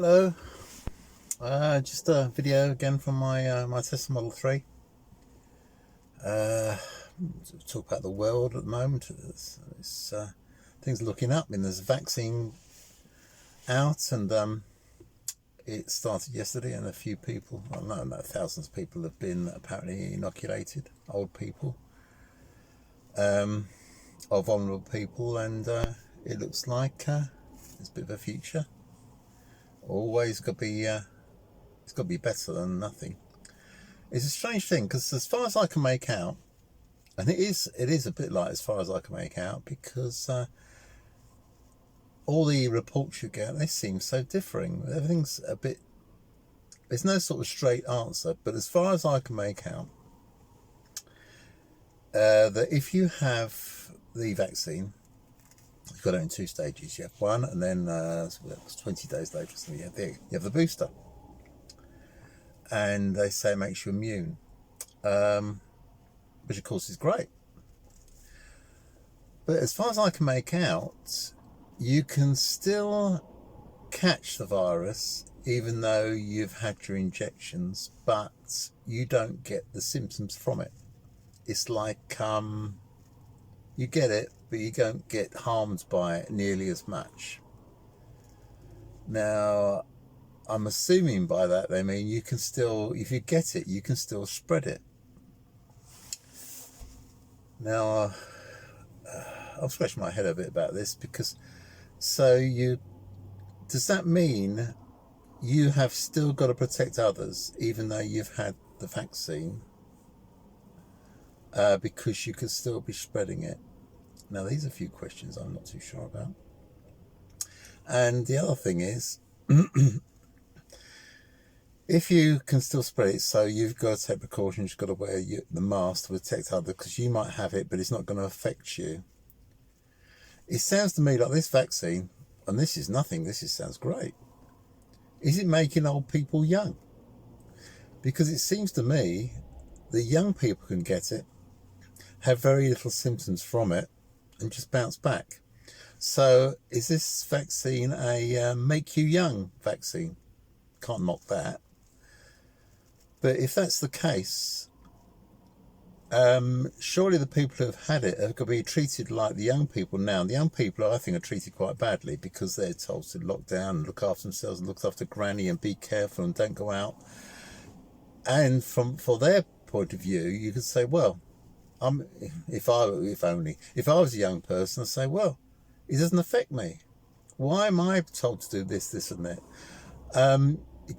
Hello, just a video again from my Tesla Model 3. Talk about the world at the moment. Things are looking up. There's a vaccine out, and it started yesterday, and a few people, well, no, thousands of people have been apparently inoculated. Old people, or vulnerable people, and it looks like there's a bit of a future. Always got to be. It's got to be better than nothing. It's a strange thing because, as far as I can make out, and it is a bit like as far as I can make out, because all the reports you get, they seem so differing. Everything's a bit. There's no sort of straight answer, but as far as I can make out, that if you have the vaccine, you've got it in two stages. You have one, and then 20 days later, so you have the booster. And they say it makes you immune, which of course is great. But as far as I can make out, you can still catch the virus even though you've had your injections, but you don't get the symptoms from it. It's like you get it, but you don't get harmed by it nearly as much. Now, I'm assuming by that they mean you can still, if you get it, you can still spread it. Now, I'll scratch my head a bit about this, because does that mean you have still got to protect others even though you've had the vaccine, because you could still be spreading it? Now, these are a few questions I'm not too sure about. And the other thing is, if you can still spread it, so you've got to take precautions, you've got to wear the mask to protect others, because you might have it, but it's not going to affect you. It sounds to me like this vaccine, and this is nothing, sounds great. Is it making old people young? Because it seems to me the young people can get it, have very little symptoms from it, and just bounce back. So is this vaccine a make you young vaccine? Can't knock that. But if that's the case, surely the people who have had it have got to be treated like the young people now. And the young people, I think, are treated quite badly, because they're told to lock down and look after themselves and look after granny and be careful and don't go out. And for their point of view, you could say, well, if I was a young person, I'd say, well, it doesn't affect me. Why am I told to do this and that? They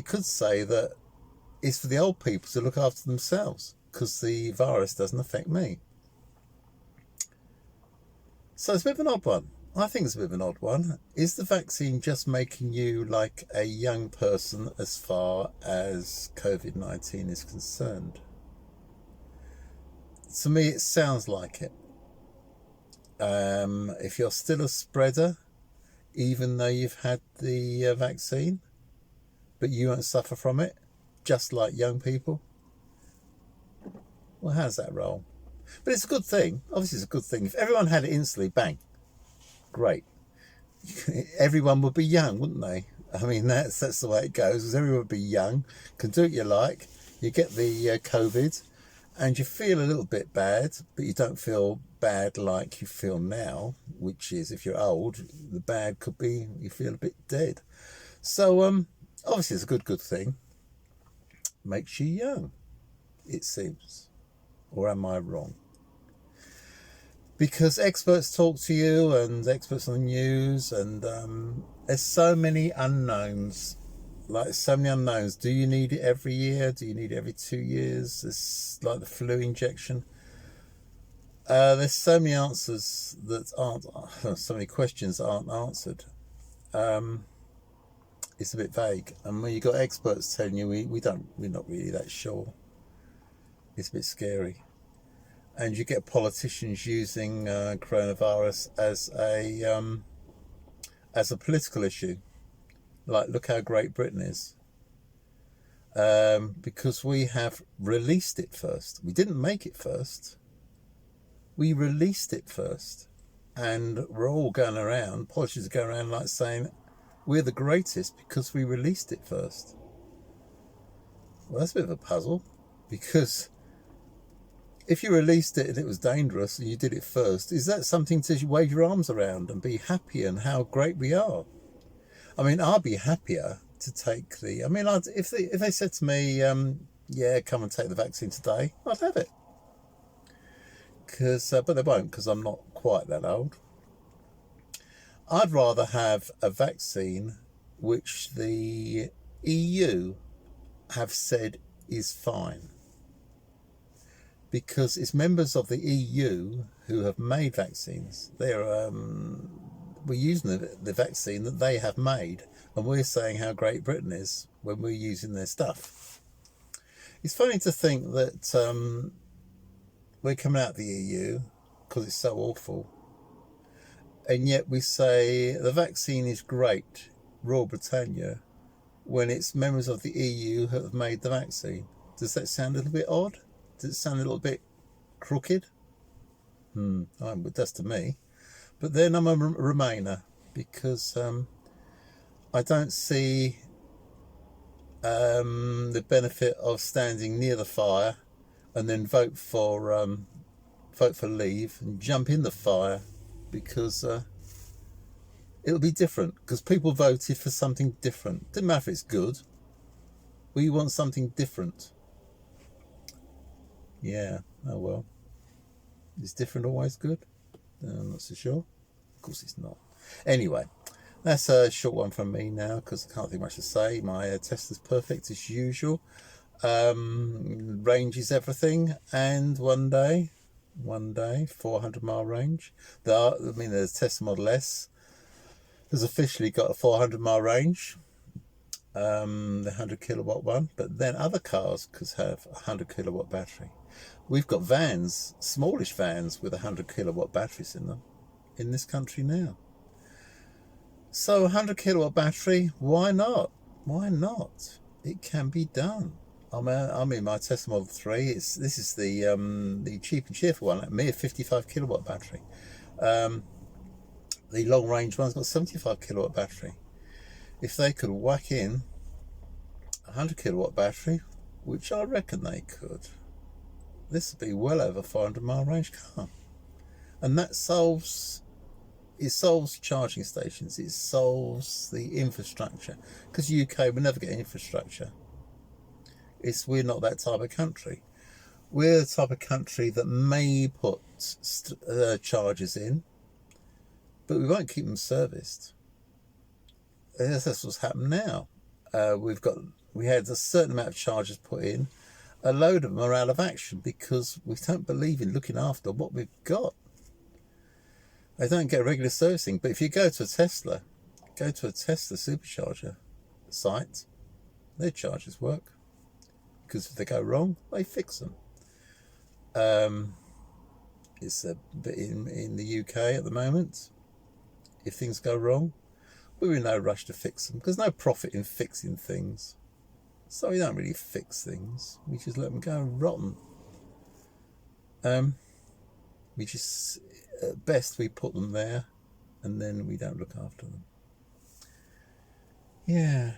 could say that it's for the old people to look after themselves, because the virus doesn't affect me. So it's a bit of an odd one. I think it's a bit of an odd one. Is the vaccine just making you like a young person as far as COVID-19 is concerned? To me, it sounds like it. If you're still a spreader, even though you've had the vaccine, but you won't suffer from it, just like young people, well, how's that roll? But it's a good thing. Obviously, it's a good thing. If everyone had it instantly, bang, great. Everyone would be young, wouldn't they? I mean, that's the way it goes, because everyone would be young, can do what you like. You get the COVID, and you feel a little bit bad, but you don't feel bad like you feel now, which is, if you're old, the bad could be you feel a bit dead. So obviously it's a good thing. Makes you young, it seems. Or am I wrong? Because experts talk to you, and experts on the news, and there's so many unknowns. Like, so many unknowns. Do you need it every year? Do you need it every 2 years? It's like the flu injection. There's so many answers that aren't, so many questions that aren't answered. It's a bit vague. And when you've got experts telling you we're not really that sure, it's a bit scary. And you get politicians using coronavirus as a political issue. Like, look how great Britain is. Because we have released it first. We didn't make it first. We released it first. And we're all going around, politicians are going around like saying, we're the greatest because we released it first. Well, that's a bit of a puzzle, because if you released it and it was dangerous and you did it first, is that something to wave your arms around and be happy and how great we are? I mean, I'd be happier to take the... I mean, if they said to me, yeah, come and take the vaccine today, I'd have it. But they won't, because I'm not quite that old. I'd rather have a vaccine which the EU have said is fine, because it's members of the EU who have made vaccines. We're using the vaccine that they have made, and we're saying how great Britain is when we're using their stuff. It's funny to think that we're coming out of the EU because it's so awful, and yet we say the vaccine is great, Royal Britannia, when it's members of the EU who have made the vaccine. Does that sound a little bit odd? Does it sound a little bit crooked? It does to me. But then I'm a Remainer, because I don't see the benefit of standing near the fire and then vote for leave and jump in the fire, because it'll be different, because people voted for something different. Didn't matter if it's good. We want something different. Yeah, oh well. Is different always good? I'm not so sure. Of course it's not. Anyway, that's a short one from me now, because I can't think much to say. My test is perfect as usual. Range is everything, and one day 400-mile range. There's Tesla Model S has officially got a 400-mile range, the 100 kilowatt one, but then other cars could have a 100 kilowatt battery. We've got vans, smallish vans with 100 kilowatt batteries in them in this country now. So 100 kilowatt battery, why not? Why not? It can be done. I'm in my Tesla Model 3. This is the cheap and cheerful one, a mere 55 kilowatt battery. The long range one's got 75 kilowatt battery. If they could whack in a 100 kilowatt battery, which I reckon they could, this would be well over 400-mile range car. And that solves charging stations. It solves the infrastructure, because UK will never get infrastructure. We're not that type of country. We're the type of country that may put chargers in, but we won't keep them serviced. That's what's happened now. We had a certain amount of chargers put in. A load of them are out of action because we don't believe in looking after what we've got. They don't get regular servicing. But if you go to a Tesla supercharger site, their chargers work, because if they go wrong, they fix them. It's a bit in the UK at the moment. If things go wrong, we're in no rush to fix them, because no profit in fixing things. So we don't really fix things. We just let them go rotten. We just, at best, we put them there, and then we don't look after them. Yeah.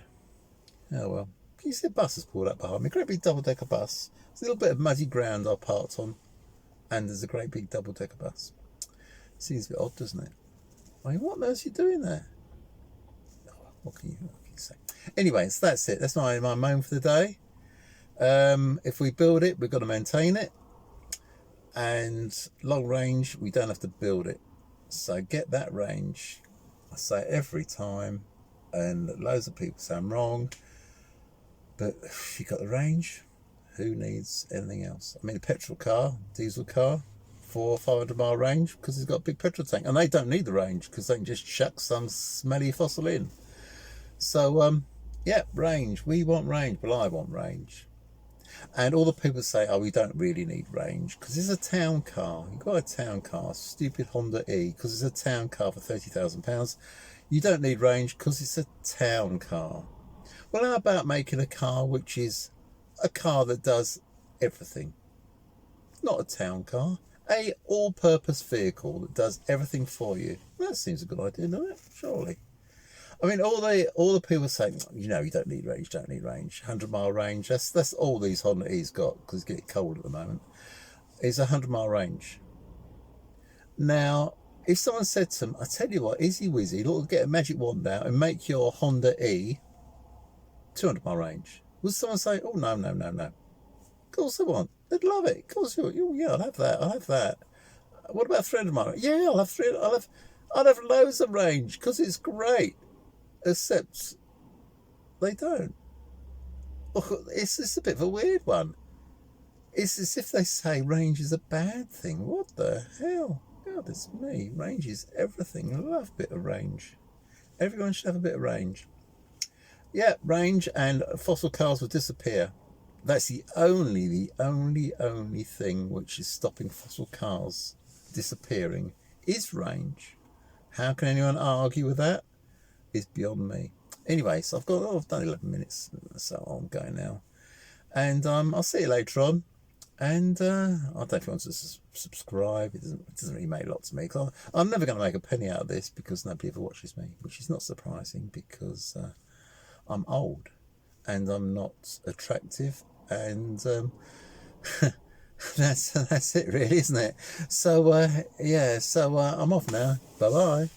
Oh well. Can you see a bus has pulled up behind me? Great big double-decker bus. There's a little bit of muddy ground I parked on, and there's a great big double-decker bus. Seems a bit odd, doesn't it? I mean, what on earth are you doing there? Oh, what can you say? Anyway, so that's it. That's my moan for the day. If we build it, we've got to maintain it. And long range, we don't have to build it. So get that range. I say it every time, and loads of people say I'm wrong. But if you've got the range, who needs anything else? I mean, a petrol car, diesel car, 400 or 500-mile range, because it's got a big petrol tank. And they don't need the range, because they can just chuck some smelly fossil in. So, yeah, range. We want range, but I want range. And all the people say, oh, we don't really need range, because it's a town car. You've got a town car, stupid Honda E, because it's a town car for £30,000. You don't need range because it's a town car. Well, how about making a car which is a car that does everything? Not a town car. A all-purpose vehicle that does everything for you. That seems a good idea, doesn't it? Surely. I mean, all the people saying, you know, you don't need range, 100-mile range. That's all these Honda E's got, because it's getting cold at the moment. Is a 100-mile range. Now, if someone said to them, I tell you what, easy wizzy, look, get a magic wand out and make your Honda E 200-mile range, would someone say, oh no, no, no, no? Of course they won't. They'd love it. Of course, yeah, I'll have that. I'll have that. What about 300-mile? Yeah, I'll have three. I'll have loads of range because it's great. Except they don't. It's just a bit of a weird one. It's as if they say range is a bad thing. What the hell? God, it's me. Range is everything. I love a bit of range. Everyone should have a bit of range. Yeah, range and fossil cars will disappear. That's the only thing which is stopping fossil cars disappearing is range. How can anyone argue with that? It's beyond me. Anyway, so I've done 11 minutes, so I'm going now. And I'll see you later on. And I don't know if you want to subscribe. It doesn't really make a lot to me. Cause I'm never going to make a penny out of this because nobody ever watches me, which is not surprising because I'm old and I'm not attractive, and that's it really, isn't it? So yeah, so I'm off now. Bye bye.